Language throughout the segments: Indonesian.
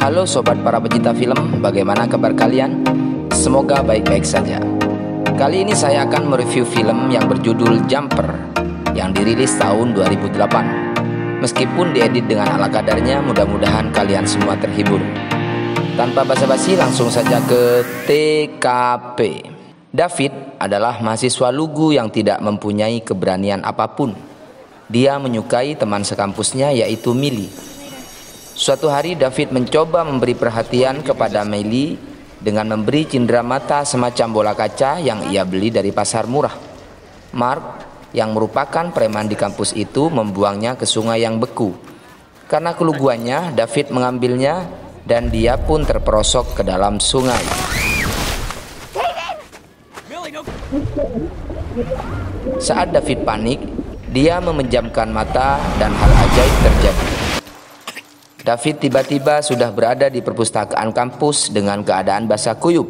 Halo sobat para pecinta film, bagaimana kabar kalian? Semoga baik-baik saja. Kali ini saya akan mereview film yang berjudul Jumper yang dirilis tahun 2008. Meskipun diedit dengan ala kadarnya, mudah-mudahan kalian semua terhibur. Tanpa basa-basi, langsung saja ke TKP. David adalah mahasiswa lugu yang tidak mempunyai keberanian apapun. Dia menyukai teman sekampusnya, yaitu Millie. Suatu hari David mencoba memberi perhatian kepada Millie dengan memberi cindera mata semacam bola kaca yang ia beli dari pasar murah. Mark, yang merupakan preman di kampus itu, membuangnya ke sungai yang beku. Karena keluguannya, David mengambilnya dan dia pun terperosok ke dalam sungai. Saat David panik, dia memejamkan mata dan hal ajaib terjadi. David tiba-tiba sudah berada di perpustakaan kampus dengan keadaan basah kuyup.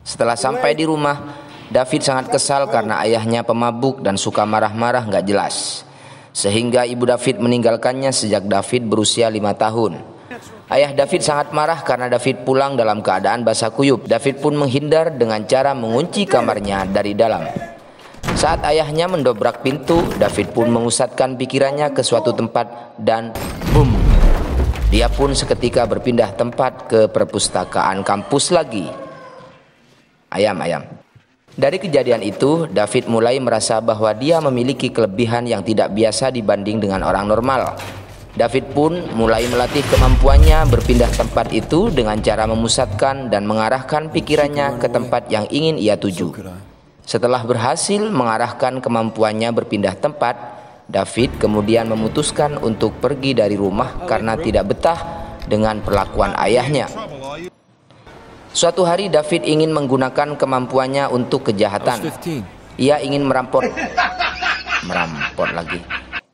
Setelah sampai di rumah, David sangat kesal karena ayahnya pemabuk dan suka marah-marah gak jelas. Sehingga ibu David meninggalkannya sejak David berusia 5 tahun. Ayah David sangat marah karena David pulang dalam keadaan basah kuyup. David pun menghindar dengan cara mengunci kamarnya dari dalam. Saat ayahnya mendobrak pintu, David pun mengusatkan pikirannya ke suatu tempat dan boom, dia pun seketika berpindah tempat ke perpustakaan kampus lagi. Ayam. Dari kejadian itu, David mulai merasa bahwa dia memiliki kelebihan yang tidak biasa dibanding dengan orang normal. David pun mulai melatih kemampuannya berpindah tempat itu dengan cara memusatkan dan mengarahkan pikirannya ke tempat yang ingin ia tuju. Setelah berhasil mengarahkan kemampuannya berpindah tempat, David kemudian memutuskan untuk pergi dari rumah karena tidak betah dengan perlakuan ayahnya. Suatu hari David ingin menggunakan kemampuannya untuk kejahatan. Ia ingin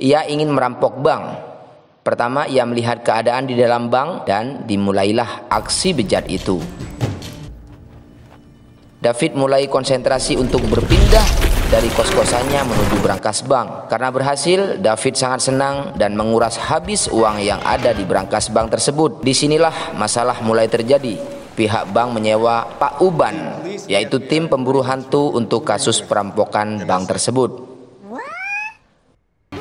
Ia ingin merampok bank. Pertama, ia melihat keadaan di dalam bank dan dimulailah aksi bejat itu. David mulai konsentrasi untuk berpindah dari kos-kosannya menuju brankas bank. Karena berhasil, David sangat senang dan menguras habis uang yang ada di brankas bank tersebut. Disinilah masalah mulai terjadi. Pihak bank menyewa Pak Uban, yaitu tim pemburu hantu untuk kasus perampokan bank tersebut.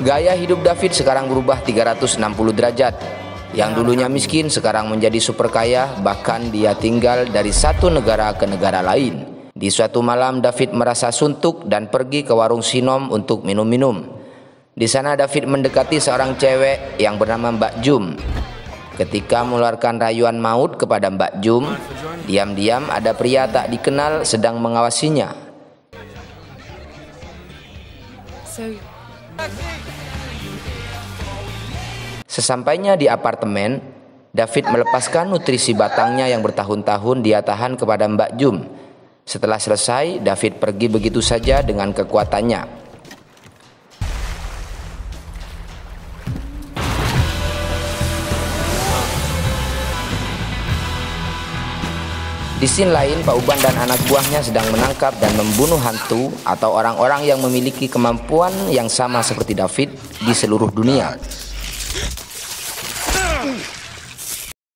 Gaya hidup David sekarang berubah 360 derajat. Yang dulunya miskin sekarang menjadi super kaya, bahkan dia tinggal dari satu negara ke negara lain. Di suatu malam David merasa suntuk dan pergi ke warung Sinom untuk minum-minum. Di sana David mendekati seorang cewek yang bernama Mbak Jum. Ketika mengeluarkan rayuan maut kepada Mbak Jum, diam-diam ada pria tak dikenal sedang mengawasinya. Sesampainya di apartemen, David melepaskan nutrisi batangnya yang bertahun-tahun dia tahan kepada Mbak Jum. Setelah selesai, David pergi begitu saja dengan kekuatannya. Di scene lain, Pak Uban dan anak buahnya sedang menangkap dan membunuh hantu atau orang-orang yang memiliki kemampuan yang sama seperti David di seluruh dunia.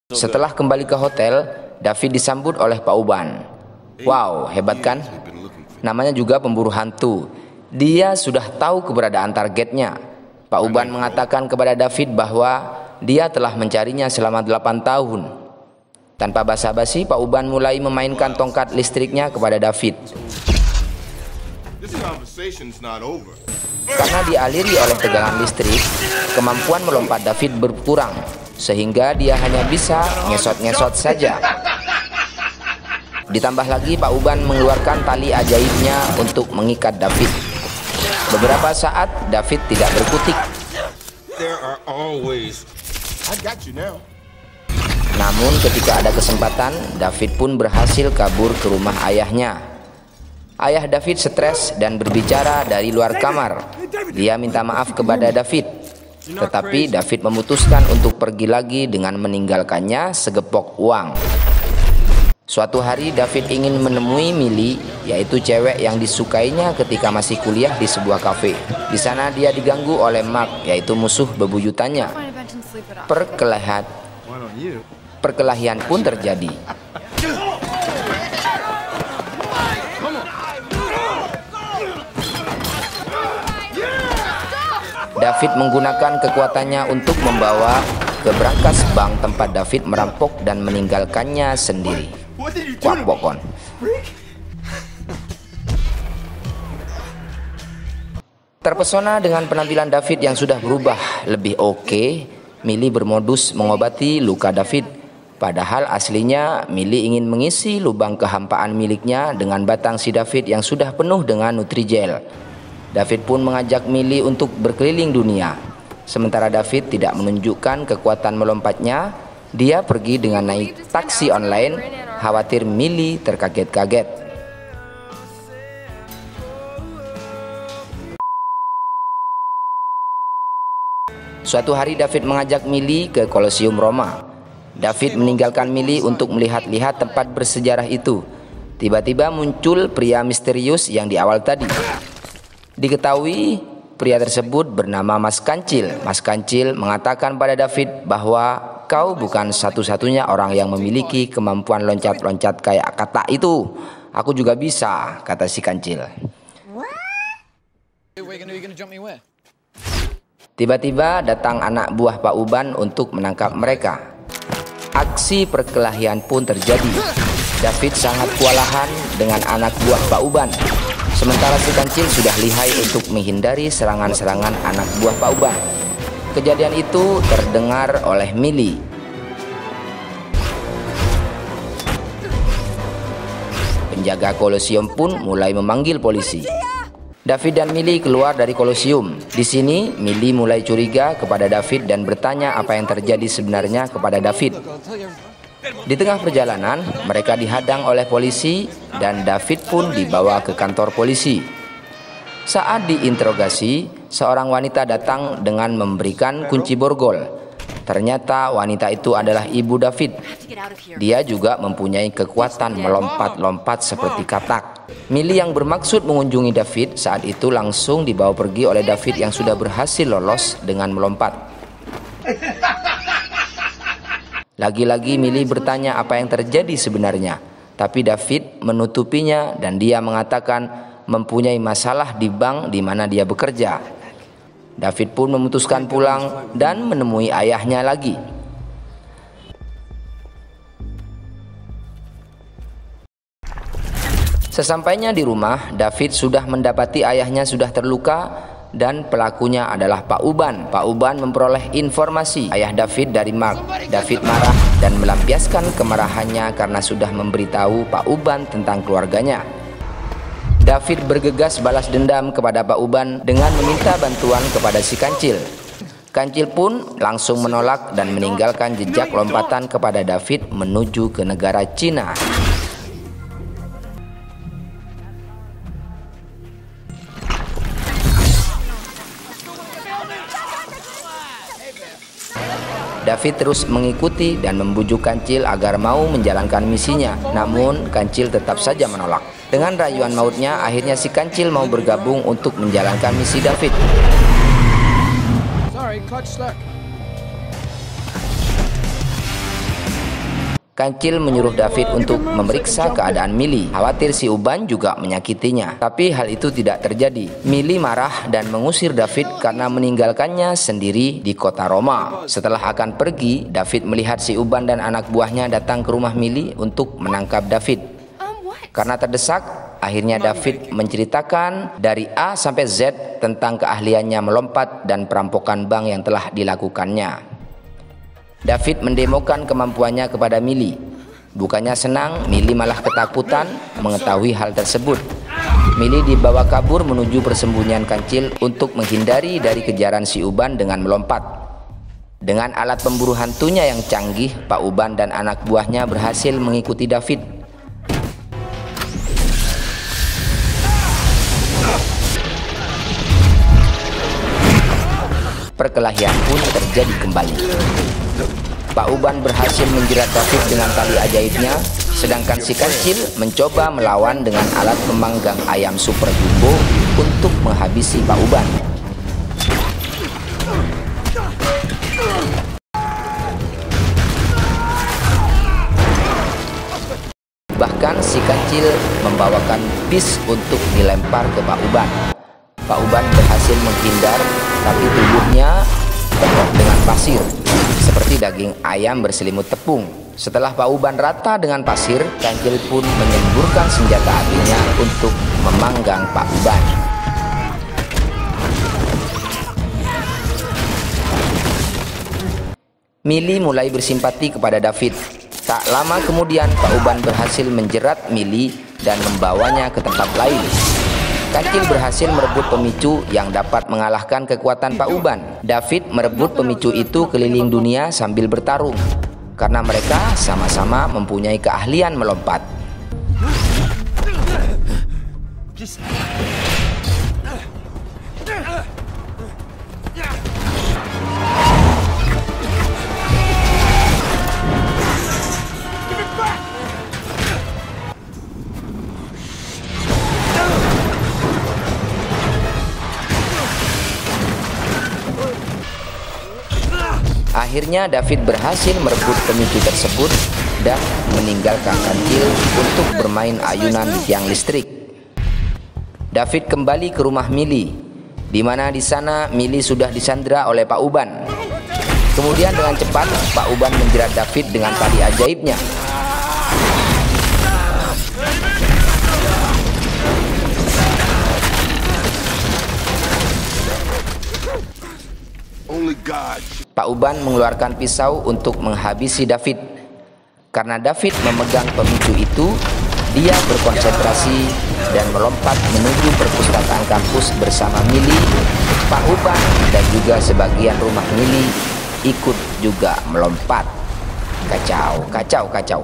Setelah kembali ke hotel, David disambut oleh Pak Uban. Wow, hebat kan? Namanya juga pemburu hantu. Dia sudah tahu keberadaan targetnya. Pak Uban mengatakan kepada David bahwa dia telah mencarinya selama 8 tahun. Tanpa basa-basi, Pak Uban mulai memainkan tongkat listriknya kepada David. Karena dialiri oleh tegangan listrik, kemampuan melompat David berkurang, sehingga dia hanya bisa ngesot-ngesot saja. Ditambah lagi Pak Uban mengeluarkan tali ajaibnya untuk mengikat David. Beberapa saat David tidak berkutik. Namun ketika ada kesempatan, David pun berhasil kabur ke rumah ayahnya. Ayah David stres dan berbicara dari luar kamar. Dia minta maaf kepada David. Tetapi David memutuskan untuk pergi lagi dengan meninggalkannya segepok uang. Suatu hari David ingin menemui Millie, yaitu cewek yang disukainya ketika masih kuliah di sebuah kafe. Di sana dia diganggu oleh Mark, yaitu musuh bebuyutannya. Perkelahian pun terjadi. David menggunakan kekuatannya untuk membawa ke brankas bank tempat David merampok dan meninggalkannya sendiri. Kuak bokon. Terpesona dengan penampilan David yang sudah berubah lebih oke, Millie bermodus mengobati luka David. Padahal aslinya Millie ingin mengisi lubang kehampaan miliknya dengan batang si David yang sudah penuh dengan Nutrijel. David pun mengajak Millie untuk berkeliling dunia. Sementara David tidak menunjukkan kekuatan melompatnya, dia pergi dengan naik taksi online, khawatir Millie terkaget-kaget. Suatu hari David mengajak Millie ke Kolosium Roma. David meninggalkan Millie untuk melihat-lihat tempat bersejarah itu. Tiba-tiba muncul pria misterius yang di awal tadi. Diketahui pria tersebut bernama Mas Kancil. Mas Kancil mengatakan pada David bahwa kau bukan satu-satunya orang yang memiliki kemampuan loncat-loncat kayak kata itu. Aku juga bisa, kata si Kancil. Tiba-tiba datang anak buah Pak Uban untuk menangkap mereka. Aksi perkelahian pun terjadi. David sangat kewalahan dengan anak buah Pak Uban. Sementara si Kancil sudah lihai untuk menghindari serangan-serangan anak buah Pak Uban. Kejadian itu terdengar oleh Millie. Penjaga Kolosium pun mulai memanggil polisi. David dan Millie keluar dari Kolosium. Di sini Millie mulai curiga kepada David dan bertanya apa yang terjadi sebenarnya kepada David. Di tengah perjalanan, mereka dihadang oleh polisi dan David pun dibawa ke kantor polisi. Saat diinterogasi, seorang wanita datang dengan memberikan kunci borgol. Ternyata wanita itu adalah ibu David. Dia juga mempunyai kekuatan melompat-lompat seperti katak. Millie yang bermaksud mengunjungi David saat itu langsung dibawa pergi oleh David yang sudah berhasil lolos dengan melompat. Lagi-lagi Millie bertanya apa yang terjadi sebenarnya, tapi David menutupinya dan dia mengatakan mempunyai masalah di bank di mana dia bekerja. David pun memutuskan pulang dan menemui ayahnya lagi. Sesampainya di rumah, David sudah mendapati ayahnya sudah terluka dan pelakunya adalah Pak Uban. Pak Uban memperoleh informasi ayah David dari Mark. David marah dan melampiaskan kemarahannya karena sudah memberitahu Pak Uban tentang keluarganya. David bergegas balas dendam kepada Pak Uban dengan meminta bantuan kepada si Kancil. Kancil pun langsung menolak dan meninggalkan jejak lompatan kepada David menuju ke negara Cina. David terus mengikuti dan membujuk Kancil agar mau menjalankan misinya. Namun Kancil tetap saja menolak. Dengan rayuan mautnya, akhirnya si Kancil mau bergabung untuk menjalankan misi David. Kancil menyuruh David untuk memeriksa keadaan Millie. Khawatir si Uban juga menyakitinya. Tapi hal itu tidak terjadi. Millie marah dan mengusir David karena meninggalkannya sendiri di kota Roma. Setelah akan pergi, David melihat si Uban dan anak buahnya datang ke rumah Millie untuk menangkap David. Karena terdesak, akhirnya David menceritakan dari A sampai Z tentang keahliannya melompat dan perampokan bank yang telah dilakukannya. David mendemokan kemampuannya kepada Millie. Bukannya senang, Millie malah ketakutan mengetahui hal tersebut. Millie dibawa kabur menuju persembunyian Kancil untuk menghindari dari kejaran si Uban dengan melompat. Dengan alat pemburu hantunya yang canggih, Pak Uban dan anak buahnya berhasil mengikuti David. Perkelahian pun terjadi kembali. Pak Uban berhasil menjerat David dengan tali ajaibnya. Sedangkan si kancil mencoba melawan dengan alat pemanggang ayam super jumbo untuk menghabisi Pak Uban. Bahkan si kancil membawakan bis untuk dilempar ke Pak Uban. Pak Uban berhasil menghindar, tapi tubuhnya penuh dengan pasir, seperti daging ayam berselimut tepung. Setelah Pak Uban rata dengan pasir, kancil pun menyemburkan senjata apinya untuk memanggang Pak Uban. Mili mulai bersimpati kepada David. Tak lama kemudian Pak Uban berhasil menjerat Mili dan membawanya ke tempat lain. Kancil berhasil merebut pemicu yang dapat mengalahkan kekuatan Pak Uban. David merebut pemicu itu keliling dunia sambil bertarung, karena mereka sama-sama mempunyai keahlian melompat. Akhirnya David berhasil merebut pemicu tersebut dan meninggalkan kancil untuk bermain ayunan di tiang listrik. David kembali ke rumah Mili, di mana di sana Mili sudah disandra oleh Pak Uban. Kemudian dengan cepat Pak Uban menjerat David dengan tali ajaibnya. Pak Uban mengeluarkan pisau untuk menghabisi David. Karena David memegang pemicu itu, dia berkonsentrasi dan melompat menuju perpustakaan kampus bersama Mili. Pak Uban dan juga sebagian rumah Mili ikut juga melompat. Kacau, kacau, kacau.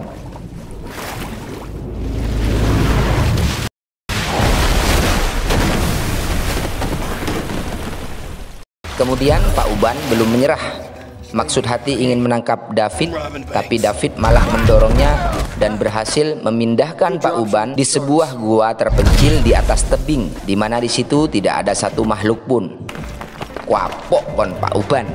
Kemudian Pak Uban belum menyerah. Maksud hati ingin menangkap David, tapi David malah mendorongnya dan berhasil memindahkan Pak Uban di sebuah gua terpencil di atas tebing, di mana di situ tidak ada satu makhluk pun. Kuapok kon Pak Uban.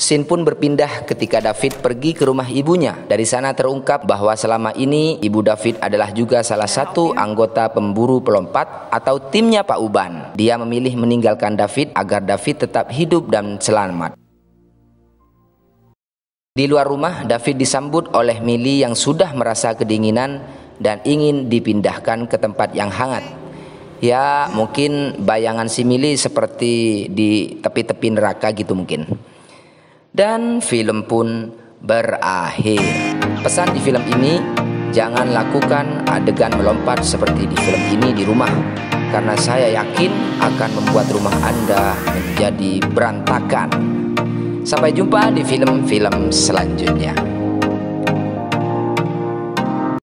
Scene pun berpindah ketika David pergi ke rumah ibunya. Dari sana terungkap bahwa selama ini ibu David adalah juga salah satu anggota pemburu pelompat atau timnya Pak Uban. Dia memilih meninggalkan David agar David tetap hidup dan selamat. Di luar rumah, David disambut oleh Mili yang sudah merasa kedinginan dan ingin dipindahkan ke tempat yang hangat. Ya, mungkin bayangan si Mili seperti di tepi-tepi neraka gitu mungkin. Dan film pun berakhir. Pesan di film ini, jangan lakukan adegan melompat seperti di film ini di rumah, karena saya yakin akan membuat rumah Anda menjadi berantakan. Sampai jumpa di film-film selanjutnya.